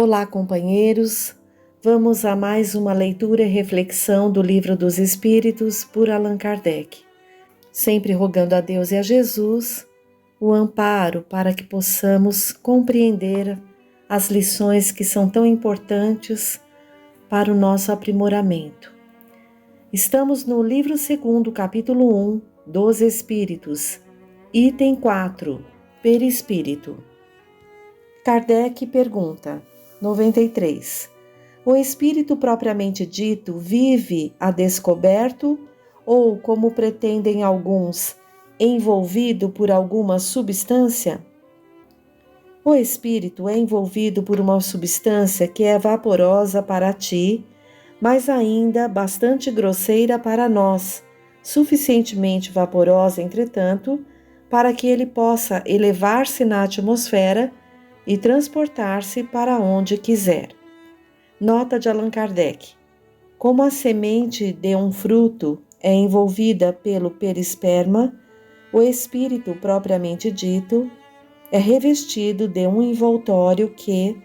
Olá, companheiros. Vamos a mais uma leitura e reflexão do Livro dos Espíritos por Allan Kardec. Sempre rogando a Deus e a Jesus o amparo para que possamos compreender as lições que são tão importantes para o nosso aprimoramento. Estamos no livro 2º, capítulo 1, dos Espíritos, item 4, Perispírito. Kardec pergunta, 93. O espírito propriamente dito vive a descoberto ou, como pretendem alguns, envolvido por alguma substância? O espírito é envolvido por uma substância que é vaporosa para ti, mas ainda bastante grosseira para nós, suficientemente vaporosa, entretanto, para que ele possa elevar-se na atmosfera e transportar-se para onde quiser. Nota de Allan Kardec. Como a semente de um fruto é envolvida pelo perisperma, o espírito propriamente dito é revestido de um envoltório que,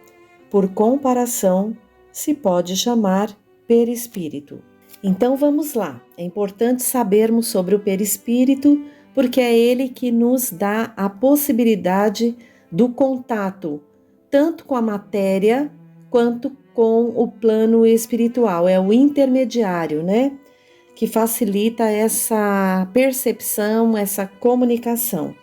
por comparação, se pode chamar perispírito. Então vamos lá. É importante sabermos sobre o perispírito, porque é ele que nos dá a possibilidade do contato, tanto com a matéria quanto com o plano espiritual. É o intermediário, né? Que facilita essa percepção, essa comunicação.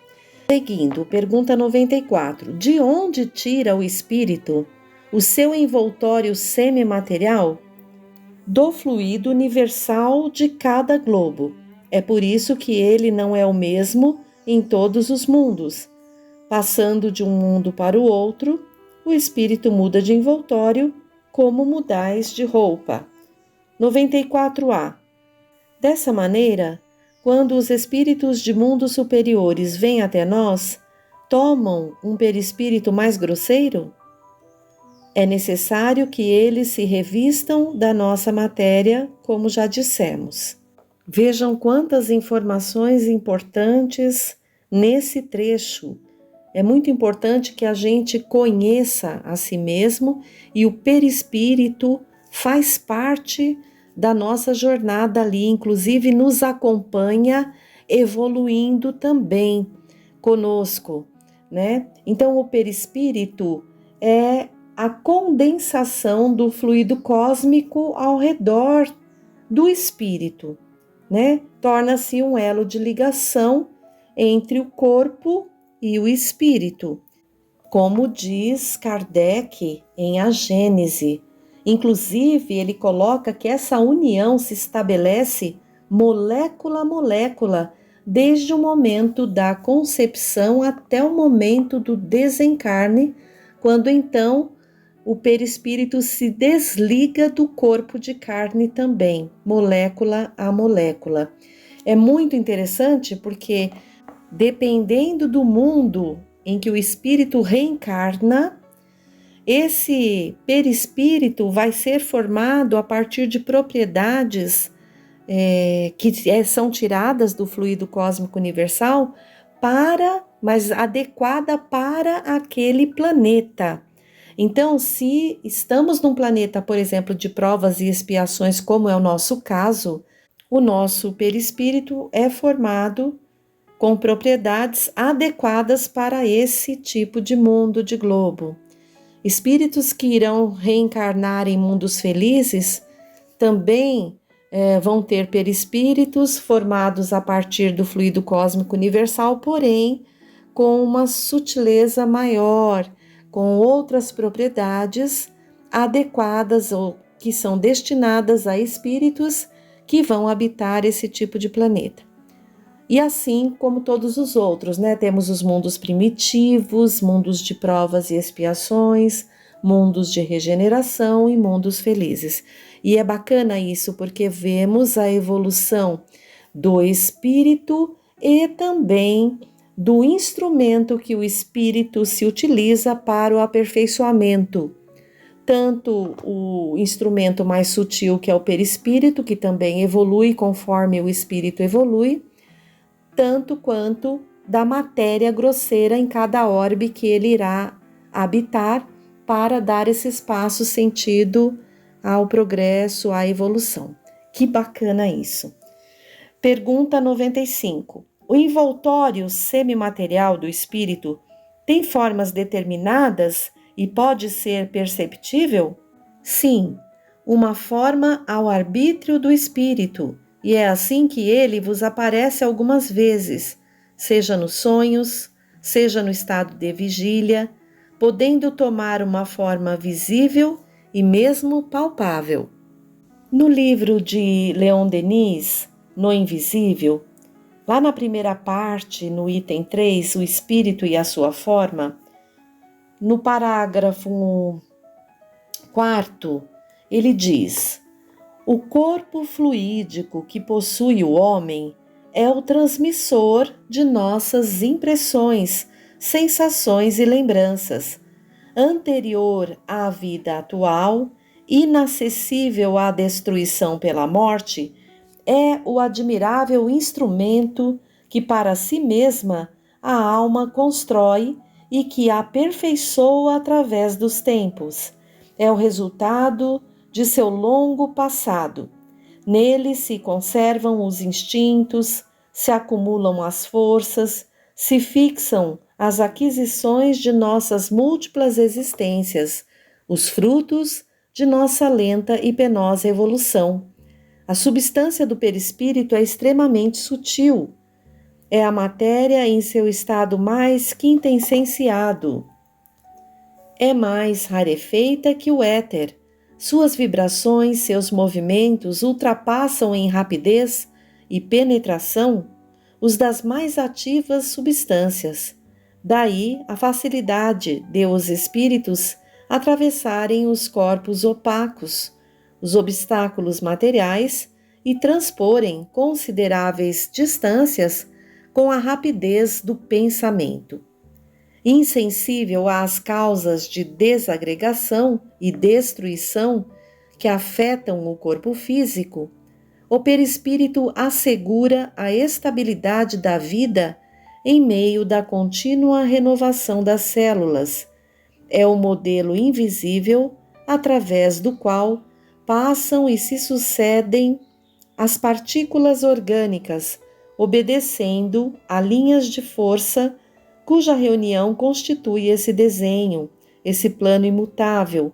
Seguindo, pergunta 94. De onde tira o espírito o seu envoltório semimaterial? Do fluido universal de cada globo. É por isso que ele não é o mesmo em todos os mundos. Passando de um mundo para o outro, o espírito muda de envoltório como mudais de roupa. 94A. Dessa maneira, quando os espíritos de mundos superiores vêm até nós, tomam um perispírito mais grosseiro? É necessário que eles se revistam da nossa matéria, como já dissemos. Vejam quantas informações importantes nesse trecho. É muito importante que a gente conheça a si mesmo e o perispírito faz parte da nossa jornada ali, inclusive nos acompanha evoluindo também conosco, né? Então o perispírito é a condensação do fluido cósmico ao redor do espírito, né? Torna-se um elo de ligação entre o corpo e o espírito, como diz Kardec em A Gênese. Inclusive, ele coloca que essa união se estabelece molécula a molécula, desde o momento da concepção até o momento do desencarne, quando então o perispírito se desliga do corpo de carne também, molécula a molécula. É muito interessante porque, dependendo do mundo em que o espírito reencarna, esse perispírito vai ser formado a partir de propriedades que são tiradas do fluido cósmico universal, mas adequada para aquele planeta. Então, se estamos num planeta, por exemplo, de provas e expiações, como é o nosso caso, o nosso perispírito é formado com propriedades adequadas para esse tipo de mundo, de globo. Espíritos que irão reencarnar em mundos felizes também vão ter perispíritos formados a partir do fluido cósmico universal, porém com uma sutileza maior, com outras propriedades adequadas ou que são destinadas a espíritos que vão habitar esse tipo de planeta. E assim como todos os outros, né? Temos os mundos primitivos, mundos de provas e expiações, mundos de regeneração e mundos felizes. E é bacana isso porque vemos a evolução do espírito e também do instrumento que o espírito se utiliza para o aperfeiçoamento. Tanto o instrumento mais sutil, que é o perispírito, que também evolui conforme o espírito evolui, tanto quanto da matéria grosseira em cada orbe que ele irá habitar, para dar esse espaço sentido ao progresso, à evolução. Que bacana isso! Pergunta 95. O envoltório semimaterial do espírito tem formas determinadas e pode ser perceptível? Sim, uma forma ao arbítrio do espírito, e é assim que ele vos aparece algumas vezes, seja nos sonhos, seja no estado de vigília, podendo tomar uma forma visível e mesmo palpável. No livro de Leon Denis, No Invisível, lá na primeira parte, no item 3, o espírito e a sua forma, no parágrafo 4º, ele diz: o corpo fluídico que possui o homem é o transmissor de nossas impressões, sensações e lembranças, anterior à vida atual, inacessível à destruição pela morte, é o admirável instrumento que para si mesma a alma constrói e que aperfeiçoa através dos tempos. É o resultado de seu longo passado. Nele se conservam os instintos, se acumulam as forças, se fixam as aquisições de nossas múltiplas existências, os frutos de nossa lenta e penosa evolução. A substância do perispírito é extremamente sutil. É a matéria em seu estado mais quintessenciado. É mais rarefeita que o éter. Suas vibrações, seus movimentos ultrapassam em rapidez e penetração os das mais ativas substâncias. Daí a facilidade de os espíritos atravessarem os corpos opacos, os obstáculos materiais e transporem consideráveis distâncias com a rapidez do pensamento. Insensível às causas de desagregação e destruição que afetam o corpo físico, o perispírito assegura a estabilidade da vida em meio da contínua renovação das células. É o modelo invisível através do qual passam e se sucedem as partículas orgânicas, obedecendo a linhas de força cuja reunião constitui esse desenho, esse plano imutável,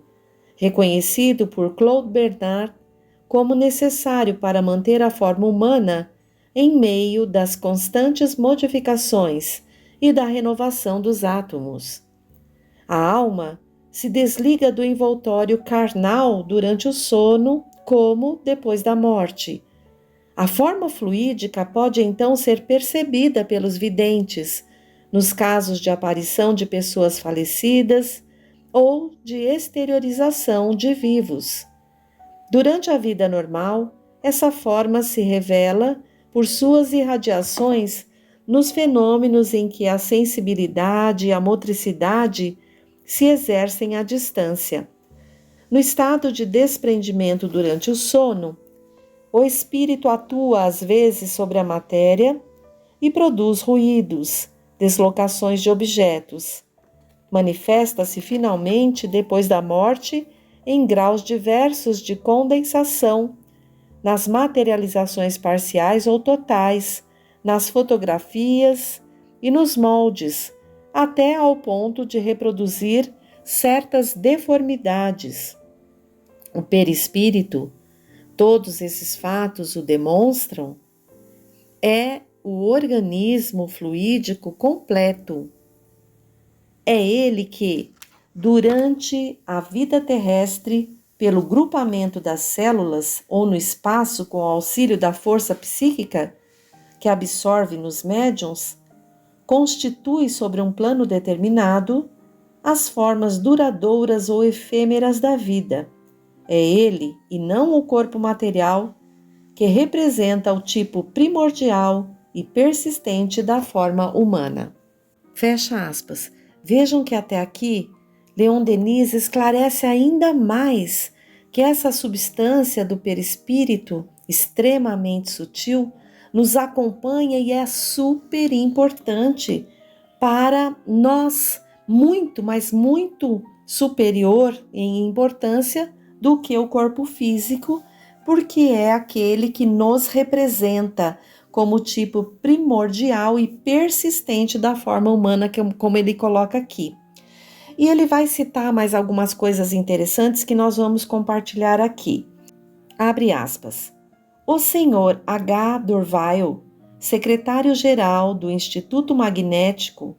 reconhecido por Claude Bernard como necessário para manter a forma humana em meio das constantes modificações e da renovação dos átomos. A alma se desliga do envoltório carnal durante o sono, como depois da morte. A forma fluídica pode então ser percebida pelos videntes, nos casos de aparição de pessoas falecidas ou de exteriorização de vivos. Durante a vida normal, essa forma se revela por suas irradiações nos fenômenos em que a sensibilidade e a motricidade se exercem à distância. No estado de desprendimento durante o sono, o espírito atua às vezes sobre a matéria e produz ruídos, deslocações de objetos. Manifesta-se finalmente depois da morte em graus diversos de condensação, nas materializações parciais ou totais, nas fotografias e nos moldes, até ao ponto de reproduzir certas deformidades. O perispírito, todos esses fatos o demonstram, é o organismo fluídico completo. É ele que, durante a vida terrestre, pelo grupamento das células ou no espaço com o auxílio da força psíquica que absorve nos médiuns, constitui sobre um plano determinado as formas duradouras ou efêmeras da vida. É ele, e não o corpo material, que representa o tipo primordial e persistente da forma humana. Fecha aspas. Vejam que até aqui, Leon Denis esclarece ainda mais que essa substância do perispírito, extremamente sutil, nos acompanha e é super importante para nós, muito, mas muito superior em importância do que o corpo físico, porque é aquele que nos representa como tipo primordial e persistente da forma humana, como ele coloca aqui. E ele vai citar mais algumas coisas interessantes que nós vamos compartilhar aqui. Abre aspas. O senhor H. Dorval, secretário-geral do Instituto Magnético,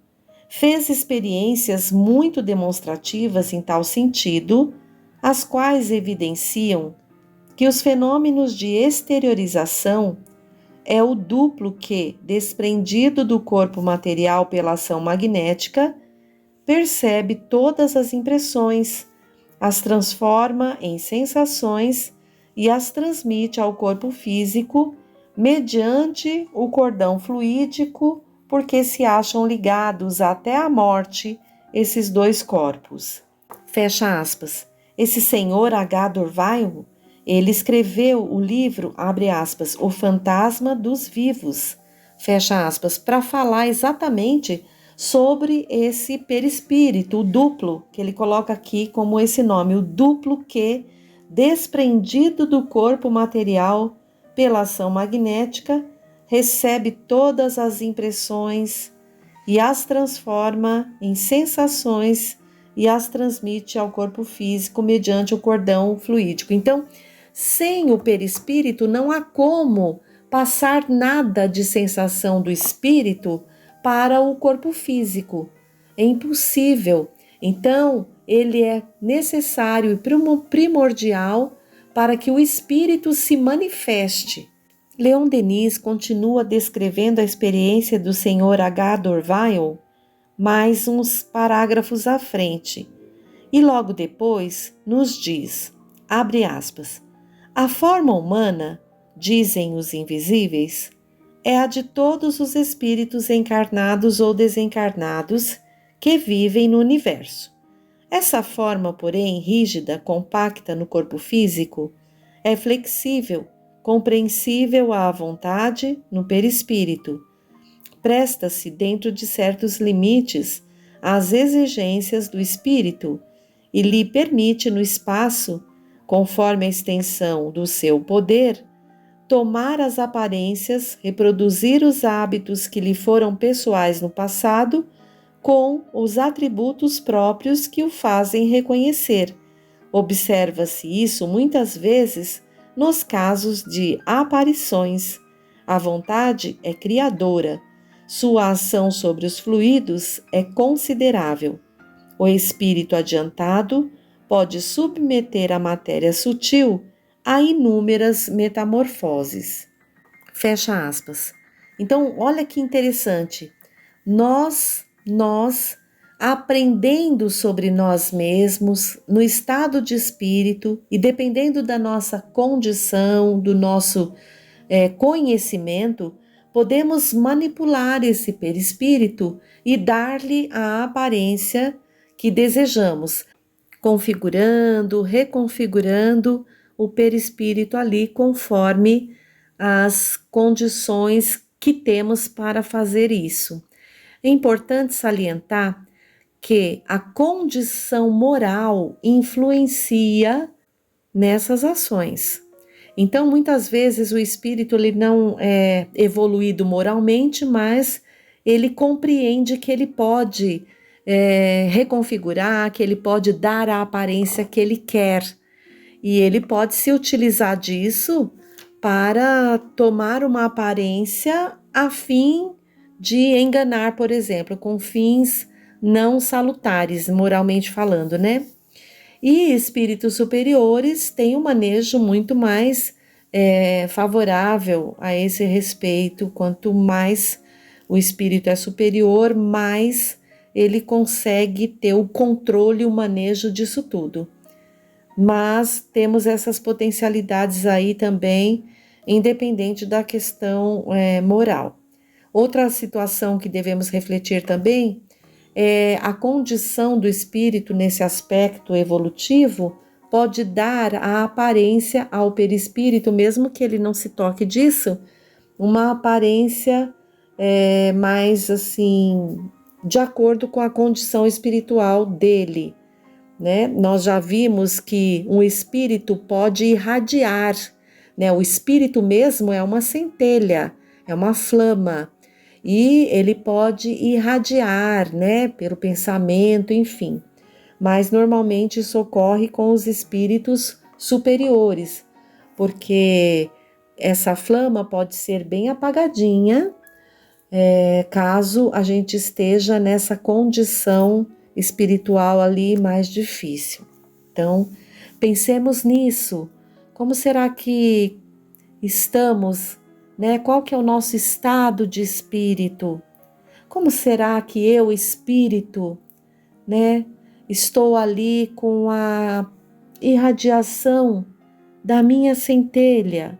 fez experiências muito demonstrativas em tal sentido, as quais evidenciam que os fenômenos de exteriorização é o duplo que, desprendido do corpo material pela ação magnética, percebe todas as impressões, as transforma em sensações e as transmite ao corpo físico mediante o cordão fluídico, porque se acham ligados até a morte esses dois corpos. Fecha aspas. Esse senhor H. Dorval, ele escreveu o livro, abre aspas, O Fantasma dos Vivos, fecha aspas, para falar exatamente sobre esse perispírito, o duplo, que ele coloca aqui como esse nome, o duplo que, desprendido do corpo material pela ação magnética, recebe todas as impressões e as transforma em sensações e as transmite ao corpo físico mediante o cordão fluídico. Então, sem o perispírito não há como passar nada de sensação do espírito para o corpo físico. É impossível. Então, ele é necessário e primordial para que o espírito se manifeste. Leon Denis continua descrevendo a experiência do Sr. H. Dorval mais uns parágrafos à frente, e logo depois nos diz, abre aspas, a forma humana, dizem os invisíveis, é a de todos os espíritos encarnados ou desencarnados que vivem no universo. Essa forma, porém, rígida, compacta no corpo físico, é flexível, compreensível à vontade no perispírito. Presta-se dentro de certos limites às exigências do espírito e lhe permite no espaço, conforme a extensão do seu poder, tomar as aparências, reproduzir os hábitos que lhe foram pessoais no passado, com os atributos próprios que o fazem reconhecer. Observa-se isso muitas vezes nos casos de aparições. A vontade é criadora. Sua ação sobre os fluidos é considerável. O espírito adiantado pode submeter a matéria sutil a inúmeras metamorfoses. Fecha aspas. Então, olha que interessante. Nós aprendendo sobre nós mesmos, no estado de espírito e dependendo da nossa condição, do nosso conhecimento, podemos manipular esse perispírito e dar-lhe a aparência que desejamos, configurando, reconfigurando o perispírito ali conforme as condições que temos para fazer isso. É importante salientar que a condição moral influencia nessas ações. Então, muitas vezes o espírito ele não é evoluído moralmente, mas ele compreende que ele pode reconfigurar, que ele pode dar a aparência que ele quer. E ele pode se utilizar disso para tomar uma aparência a fim de enganar, por exemplo, com fins não salutares, moralmente falando, né? E espíritos superiores têm um manejo muito mais favorável a esse respeito. Quanto mais o espírito é superior, mais ele consegue ter o controle e o manejo disso tudo. Mas temos essas potencialidades aí também, independente da questão moral. Outra situação que devemos refletir também é a condição do espírito nesse aspecto evolutivo pode dar a aparência ao perispírito, mesmo que ele não se toque disso, uma aparência mais assim, de acordo com a condição espiritual dele. né? Nós já vimos que um espírito pode irradiar, né? O espírito mesmo é uma centelha, é uma flama, e ele pode irradiar, né? Pelo pensamento, enfim. Mas normalmente isso ocorre com os espíritos superiores, porque essa flama pode ser bem apagadinha, caso a gente esteja nessa condição espiritual ali mais difícil. Então, pensemos nisso. Como será que estamos, né? Qual que é o nosso estado de espírito? Como será que eu, espírito, né, estou ali com a irradiação da minha centelha?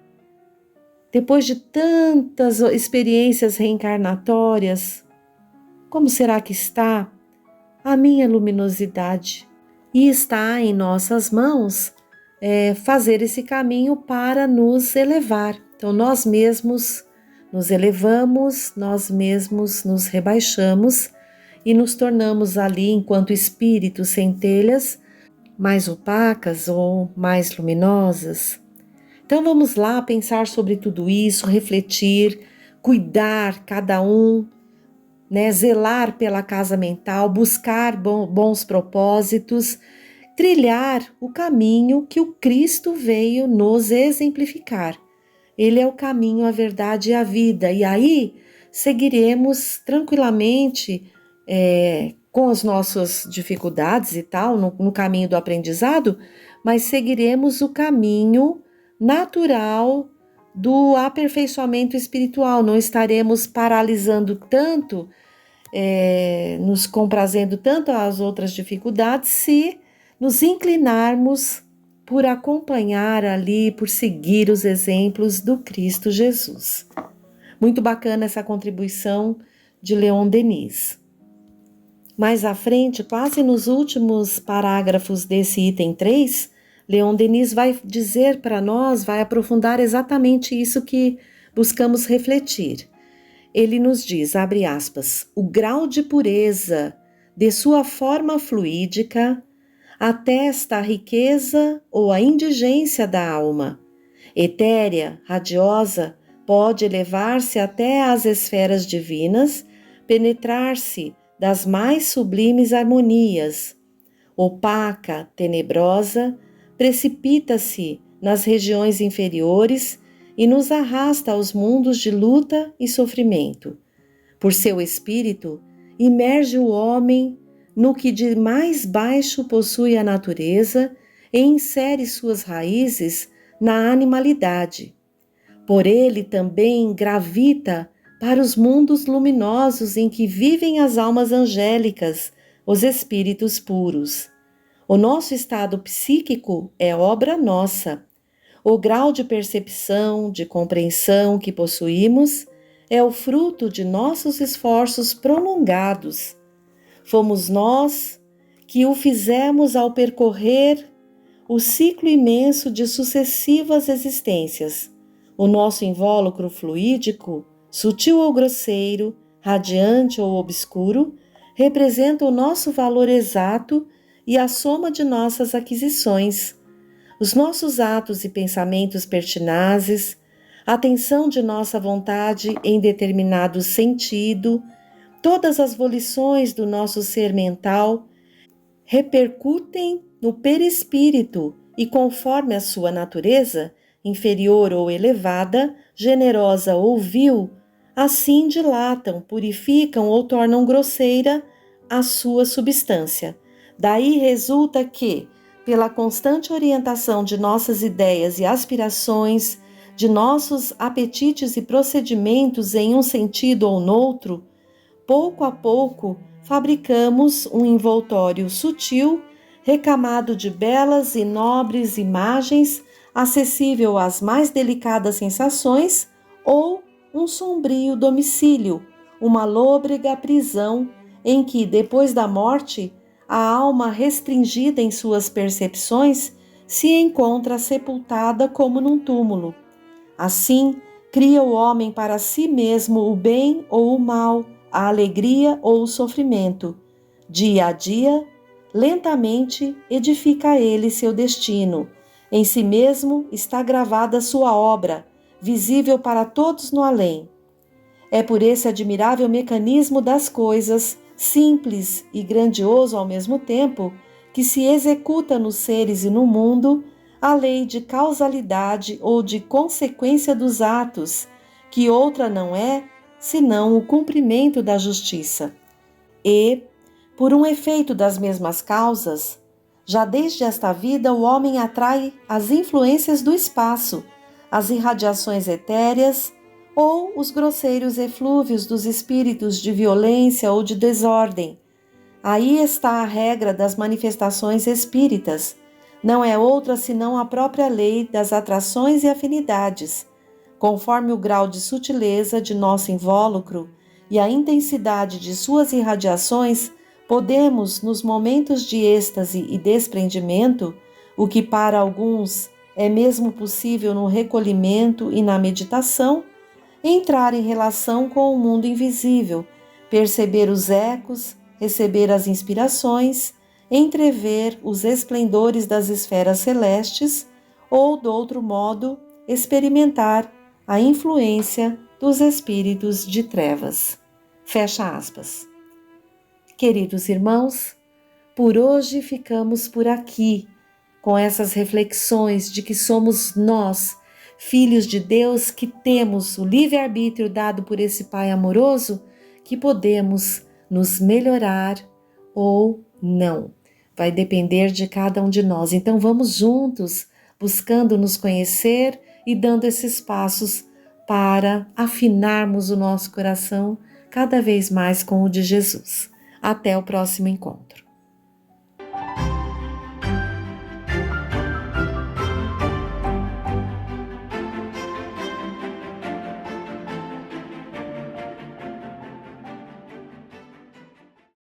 Depois de tantas experiências reencarnatórias, como será que está a minha luminosidade? E está em nossas mãos fazer esse caminho para nos elevar. Então, nós mesmos nos elevamos, nós mesmos nos rebaixamos e nos tornamos ali, enquanto espíritos centelhas, mais opacas ou mais luminosas. Então vamos lá pensar sobre tudo isso, refletir, cuidar cada um, né, zelar pela casa mental, buscar bons propósitos, trilhar o caminho que o Cristo veio nos exemplificar. Ele é o caminho, a verdade e a vida. E aí seguiremos tranquilamente com as nossas dificuldades e tal, no caminho do aprendizado, mas seguiremos o caminho natural do aperfeiçoamento espiritual. Não estaremos paralisando tanto, nos comprazendo tanto às outras dificuldades, se nos inclinarmos por acompanhar ali, por seguir os exemplos do Cristo Jesus. Muito bacana essa contribuição de Leon Denis. Mais à frente, quase nos últimos parágrafos desse item 3, Leon Denis vai dizer para nós, vai aprofundar exatamente isso que buscamos refletir. Ele nos diz, abre aspas, o grau de pureza de sua forma fluídica atesta a riqueza ou a indigência da alma. Etérea, radiosa, pode elevar-se até às esferas divinas, penetrar-se das mais sublimes harmonias. Opaca, tenebrosa, precipita-se nas regiões inferiores e nos arrasta aos mundos de luta e sofrimento. Por seu espírito, imerge o homem no que de mais baixo possui a natureza e insere suas raízes na animalidade. Por ele também gravita para os mundos luminosos em que vivem as almas angélicas, os espíritos puros. O nosso estado psíquico é obra nossa. O grau de percepção, de compreensão que possuímos é o fruto de nossos esforços prolongados. Fomos nós que o fizemos ao percorrer o ciclo imenso de sucessivas existências. O nosso invólucro fluídico, sutil ou grosseiro, radiante ou obscuro, representa o nosso valor exato e a soma de nossas aquisições. Os nossos atos e pensamentos pertinazes, a tensão de nossa vontade em determinado sentido, todas as volições do nosso ser mental repercutem no perispírito e, conforme a sua natureza, inferior ou elevada, generosa ou vil, assim dilatam, purificam ou tornam grosseira a sua substância. Daí resulta que, pela constante orientação de nossas ideias e aspirações, de nossos apetites e procedimentos em um sentido ou noutro, pouco a pouco fabricamos um envoltório sutil, recamado de belas e nobres imagens, acessível às mais delicadas sensações, ou um sombrio domicílio, uma lôbrega prisão em que, depois da morte, a alma restringida em suas percepções se encontra sepultada como num túmulo. Assim, cria o homem para si mesmo o bem ou o mal, a alegria ou o sofrimento. Dia a dia, lentamente edifica ele seu destino. Em si mesmo está gravada sua obra, visível para todos no além. É por esse admirável mecanismo das coisas, simples e grandioso ao mesmo tempo, que se executa nos seres e no mundo a lei de causalidade ou de consequência dos atos, que outra não é senão o cumprimento da justiça. E, por um efeito das mesmas causas, já desde esta vida o homem atrai as influências do espaço, as irradiações etéreas ou os grosseiros eflúvios dos espíritos de violência ou de desordem. Aí está a regra das manifestações espíritas. Não é outra senão a própria lei das atrações e afinidades. Conforme o grau de sutileza de nosso invólucro e a intensidade de suas irradiações, podemos, nos momentos de êxtase e desprendimento, o que para alguns é mesmo possível no recolhimento e na meditação, entrar em relação com o mundo invisível, perceber os ecos, receber as inspirações, entrever os esplendores das esferas celestes ou, de outro modo, experimentar a influência dos espíritos de trevas. Fecha aspas. Queridos irmãos, por hoje ficamos por aqui, com essas reflexões de que somos nós, filhos de Deus, que temos o livre-arbítrio dado por esse Pai amoroso, que podemos nos melhorar ou não. Vai depender de cada um de nós. Então vamos juntos, buscando nos conhecer e dando esses passos para afinarmos o nosso coração cada vez mais com o de Jesus. Até o próximo encontro.